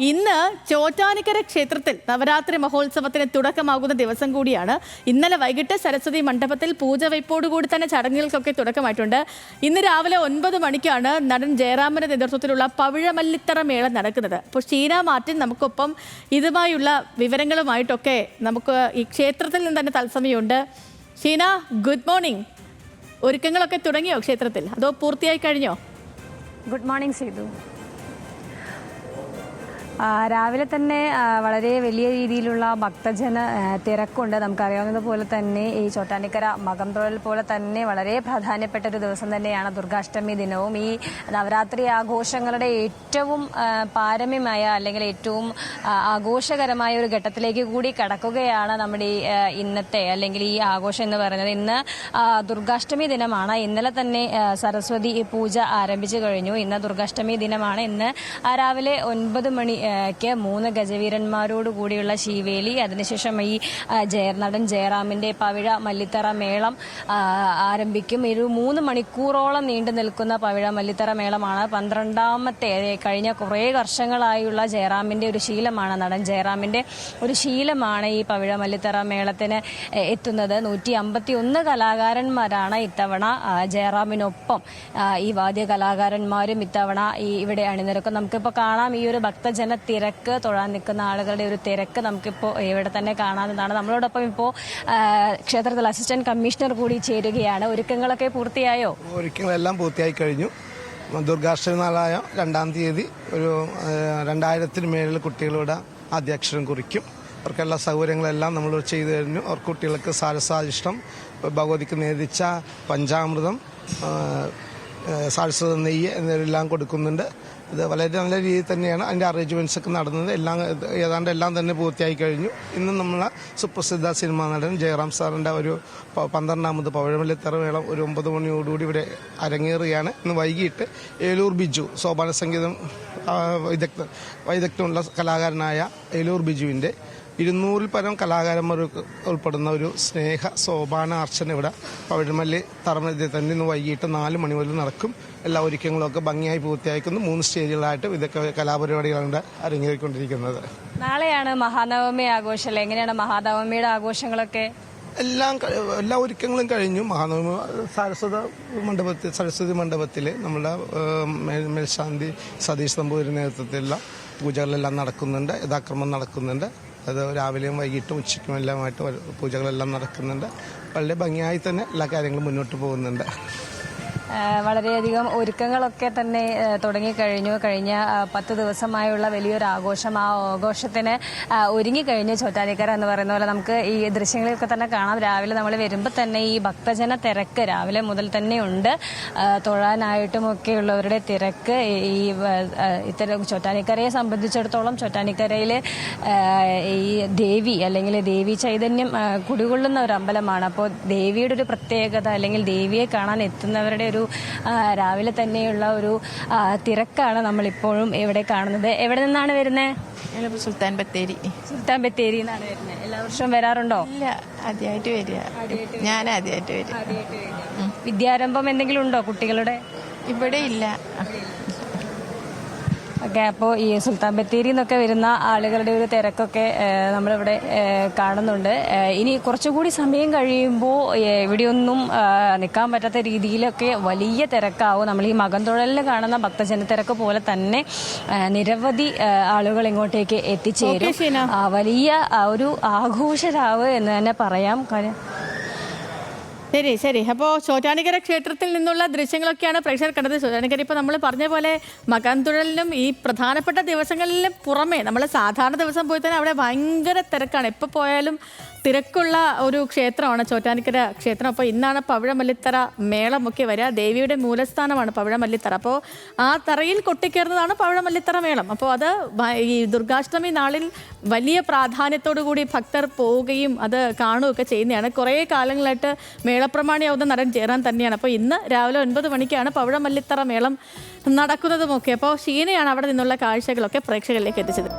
ഇന്ന് ചോറ്റാനിക്കര ക്ഷേത്രത്തിൽ നവരാത്രി മഹോത്സവത്തിന് തുടക്കമാകുന്ന ദിവസം കൂടിയാണ്. ഇന്നലെ വൈകിട്ട് സരസ്വതി മണ്ഡപത്തിൽ പൂജവയ്പോടുകൂടി തന്നെ ചടങ്ങുകൾക്കൊക്കെ തുടക്കമായിട്ടുണ്ട്. ഇന്ന് രാവിലെ 9 മണിക്കാണ് നടൻ ജയറാമിന്റെ നേതൃത്വത്തിലുള്ള പവിഴമല്ലിത്തറ മേളം നടക്കുന്നത്. അപ്പോൾ ഷീന മാർട്ടിൻ നമുക്കൊപ്പം ഇതുമായുള്ള വിവരങ്ങളുമായിട്ടൊക്കെ നമുക്ക് ഈ ക്ഷേത്രത്തിൽ നിന്ന് തന്നെ തത്സമയമുണ്ട്. Sheena, good morning. ഒരുക്കങ്ങളൊക്കെ തുടങ്ങിയോ ക്ഷേത്രത്തിൽ, അതോ പൂർത്തിയായി കഴിഞ്ഞോ? Good morning സീതു. രാവിലെ തന്നെ വളരെ വലിയ രീതിയിലുള്ള ഭക്തജന തിരക്കുണ്ട്. നമുക്കറിയാവുന്നതുപോലെ തന്നെ ഈ ചോറ്റാനിക്കര മകം തൊഴൽ പോലെ തന്നെ വളരെ പ്രധാനപ്പെട്ട ഒരു ദിവസം തന്നെയാണ് ദുർഗാഷ്ടമി ദിനവും. ഈ നവരാത്രി ആഘോഷങ്ങളുടെ ഏറ്റവും പാരമ്യമായ അല്ലെങ്കിൽ ഏറ്റവും ആഘോഷകരമായ ഒരു ഘട്ടത്തിലേക്ക് കൂടി കടക്കുകയാണ് നമ്മുടെ ഈ ഇന്നത്തെ അല്ലെങ്കിൽ ഈ ആഘോഷം എന്ന് പറയുന്നത്. ഇന്ന് ദുർഗാഷ്ടമി ദിനമാണ്. ഇന്നലെ തന്നെ സരസ്വതി പൂജ ആരംഭിച്ചു കഴിഞ്ഞു. ഇന്ന് ദുർഗാഷ്ടമി ദിനമാണ്. ഇന്ന് രാവിലെ 9 മണി 3 ഗജവീരന്മാരോട് കൂടിയുള്ള ശീവേലി, അതിനുശേഷം ഈ നടൻ ജയറാമിന്റെ പവിഴ മല്ലിത്തറ മേളം ആരംഭിക്കും. ഒരു 3 മണിക്കൂറോളം നീണ്ടു നിൽക്കുന്ന പവിഴ മല്ലിത്തറ മേളമാണ്. 12ാമത്തെ കഴിഞ്ഞ കുറേ വർഷങ്ങളായുള്ള ജയറാമിന്റെ ഒരു ശീലമാണ്, നടൻ ജയറാമിന്റെ ഒരു ശീലമാണ് ഈ പവിഴ മല്ലിത്തറ മേളത്തിന് എത്തുന്നത്. 151 കലാകാരന്മാരാണ് ഇത്തവണ ജയറാമിനൊപ്പം ഈ വാദ്യ കലാകാരന്മാരും ഇത്തവണ ഇവിടെ അണിനിരക്കും. നമുക്കിപ്പോൾ കാണാം ഈ ഒരു ഭക്തജന തിരക്ക്, തൊഴാൻ നിൽക്കുന്ന ആളുകളുടെ ഒരു തിരക്ക് നമുക്കിപ്പോൾ ഇവിടെ തന്നെ കാണാവുന്നതാണ്. നമ്മളോടൊപ്പം ഇപ്പോൾ ക്ഷേത്രത്തിൽ അസിസ്റ്റന്റ് കമ്മീഷണർ കൂടി ചേരുകയാണ്. ഒരുക്കങ്ങളൊക്കെ പൂർത്തിയായോ? ഒരുക്കങ്ങളെല്ലാം പൂർത്തിയായി കഴിഞ്ഞു. ദുർഗാഷ്ടമി നാളായ 2-ാം തീയതി ഒരു 2000-ന് മേളിൽ കുട്ടികളുടെ ആദ്യാക്ഷരം കുറിക്കും. അവർക്കെല്ലാ സൗകര്യങ്ങളെല്ലാം നമ്മൾ ചെയ്തു കഴിഞ്ഞു. അവർ കുട്ടികൾക്ക് സാരസാധിഷ്ടം, ഭഗവതിക്ക് നേദിച്ച പഞ്ചാമൃതം, സാരസ്വത നെയ്യ് എന്നിവരെല്ലാം കൊടുക്കുന്നുണ്ട്. ഇത് വളരെ നല്ല രീതിയിൽ തന്നെയാണ് അതിൻ്റെ അറേഞ്ച്മെൻറ്റ്സ് ഒക്കെ നടന്നത്. ഏതാണ്ട് എല്ലാം തന്നെ പൂർത്തിയായി കഴിഞ്ഞു. ഇന്ന് നമ്മളെ സുപ്രസിദ്ധ സിനിമാ നടൻ ജയറാം സാറിൻ്റെ ഒരു 12ാമത് പവിഴമല്ലിത്തറ മേളം ഒരു 9 മണിയോടുകൂടി ഇവിടെ അരങ്ങേറുകയാണ്. ഇന്ന് വൈകിട്ട് ഏലൂർ ബിജു, സോപാന സംഗീതം വൈദഗ്ധ്യമുള്ള കലാകാരനായ ഏലൂർ ബിജുവിൻ്റെ 200-ൽ പരം കലാകാരന്മാർ ഉൾപ്പെടുന്ന ഒരു സ്നേഹ സോപാന അർച്ചന ഇവിടെ പവിഴമല്ലി തറമധ്യത്തിൽ തന്നെ ഇന്ന് വൈകിട്ട് 4 മണി മുതൽ നടക്കും. എല്ലാ ഒരുക്കങ്ങളൊക്കെ ഭംഗിയായി പൂർത്തിയാക്കുന്നു. 3 സ്റ്റേജുകളായിട്ട് ഇതൊക്കെ കലാപരിപാടികളുണ്ട് അരങ്ങേറിക്കൊണ്ടിരിക്കുന്നത്. നാളെയാണ് മഹാനവമി ആഘോഷം. എങ്ങനെയാണ് മഹാനവമിയുടെ ആഘോഷങ്ങളൊക്കെ? എല്ലാ ഒരുക്കങ്ങളും കഴിഞ്ഞു. മഹാനവമി സരസ്വതി മണ്ഡപത്തിൽ നമ്മുടെ മേൽശാന്തി സതീഷ് തമ്പൂരിന്റെ നേതൃത്വത്തിലുള്ള പൂജകളെല്ലാം നടക്കുന്നുണ്ട്. യഥാക്രമം നടക്കുന്നുണ്ട്. അത് രാവിലെയും വൈകിട്ടും ഉച്ചയ്ക്കും എല്ലാമായിട്ട് പൂജകളെല്ലാം നടക്കുന്നുണ്ട്. വളരെ ഭംഗിയായി തന്നെ എല്ലാ കാര്യങ്ങളും മുന്നോട്ട് പോകുന്നുണ്ട്. വളരെയധികം ഒരുക്കങ്ങളൊക്കെ തന്നെ തുടങ്ങിക്കഴിഞ്ഞു. കഴിഞ്ഞ 10 ദിവസമായുള്ള വലിയൊരു ആഘോഷം, ആ ആഘോഷത്തിന് ഒരുങ്ങിക്കഴിഞ്ഞു ചോറ്റാനിക്കര എന്ന് പറയുന്ന പോലെ. നമുക്ക് ഈ ദൃശ്യങ്ങളിലൊക്കെ തന്നെ കാണാം. രാവിലെ നമ്മൾ വരുമ്പോൾ തന്നെ ഈ ഭക്തജന തിരക്ക് രാവിലെ മുതൽ തന്നെ ഉണ്ട്. തൊഴാനായിട്ടുമൊക്കെയുള്ളവരുടെ തിരക്ക് ഈ ഇത്തരം ചോറ്റാനിക്കരയെ സംബന്ധിച്ചിടത്തോളം ചോറ്റാനിക്കരയിൽ ഈ ദേവി അല്ലെങ്കിൽ ദേവി ചൈതന്യം കുടികൊള്ളുന്ന ഒരു അമ്പലമാണ്. അപ്പോൾ ദേവിയുടെ ഒരു പ്രത്യേകത അല്ലെങ്കിൽ ദേവിയെ കാണാൻ എത്തുന്നവരുടെ ഒരു രാവിലെ തന്നെയുള്ള ഒരു തിരക്കാണ് നമ്മളിപ്പോഴും ഇവിടെ കാണുന്നത്. എവിടെ നിന്നാണ് വരുന്നത്? സുൽത്താൻ ബത്തേരി. സുൽത്താൻ ബത്തേരി എന്നാണ് വരുന്നത്. എല്ലാ വർഷവും വരാറുണ്ടോ? ഇല്ല, ആദ്യമായിട്ട് വരിക. ഞാൻ ആദ്യമായിട്ട് വരിക. വിദ്യാരംഭം എന്തെങ്കിലും ഉണ്ടോ കുട്ടികളുടെ? ഇവിടെ ഇല്ല. ഓക്കെ, അപ്പോൾ ഈ സുൽത്താൻ ബത്തേരി എന്നൊക്കെ വരുന്ന ആളുകളുടെ ഒരു തിരക്കൊക്കെ നമ്മളിവിടെ കാണുന്നുണ്ട്. ഇനി കുറച്ചുകൂടി സമയം കഴിയുമ്പോൾ ഇവിടെയൊന്നും നിൽക്കാൻ പറ്റാത്ത രീതിയിലൊക്കെ വലിയ തിരക്കാവും. നമ്മൾ ഈ മകം തൊഴലിന് കാണുന്ന ഭക്തജന തിരക്ക് പോലെ തന്നെ നിരവധി ആളുകൾ ഇങ്ങോട്ടേക്ക് എത്തിച്ചേരും. വലിയ ഒരു ആഘോഷരാവ് എന്ന് തന്നെ പറയാം. ശരി. അപ്പോൾ ചോറ്റാനിക്കര ക്ഷേത്രത്തിൽ നിന്നുള്ള ദൃശ്യങ്ങളൊക്കെയാണ് പ്രേക്ഷകർ കണ്ടത്. ചോറ്റാനിക്കര ഇപ്പോൾ നമ്മൾ പറഞ്ഞ പോലെ മകം തൊഴലിനും ഈ പ്രധാനപ്പെട്ട ദിവസങ്ങളിലും പുറമെ നമ്മൾ സാധാരണ ദിവസം പോയി തന്നെ അവിടെ ഭയങ്കര തിരക്കാണ്. എപ്പോൾ പോയാലും തിരക്കുള്ള ഒരു ക്ഷേത്രമാണ് ചോറ്റാനിക്കര ക്ഷേത്രം. അപ്പോൾ ഇന്നാണ് പവിഴമല്ലിത്തറ മേളമൊക്കെ വരിക. ദേവിയുടെ മൂലസ്ഥാനമാണ് പവിഴമല്ലിത്തറ. അപ്പോൾ ആ തറയിൽ കൊട്ടിക്കയറുന്നതാണ് പവിഴമല്ലിത്തറ മേളം. അപ്പോൾ അത് ഈ ദുർഗാഷ്ടമി നാളിൽ വലിയ പ്രാധാന്യത്തോടു കൂടി ഭക്തർ പോവുകയും അത് കാണുകയൊക്കെ ചെയ്യുന്നതാണ്. കുറേ കാലങ്ങളായിട്ട് മേളപ്രമാണിയാവുന്ന നടൻ ജയറാം തന്നെയാണ്. അപ്പോൾ ഇന്ന് രാവിലെ 9 മണിക്കാണ് പവിഴമല്ലിത്തറ മേളം നടക്കുന്നതുമൊക്കെ. അപ്പോൾ ഷീനയാണ് അവിടെ നിന്നുള്ള കാഴ്ചകളൊക്കെ പ്രേക്ഷകരിലേക്ക് എത്തിച്ചത്.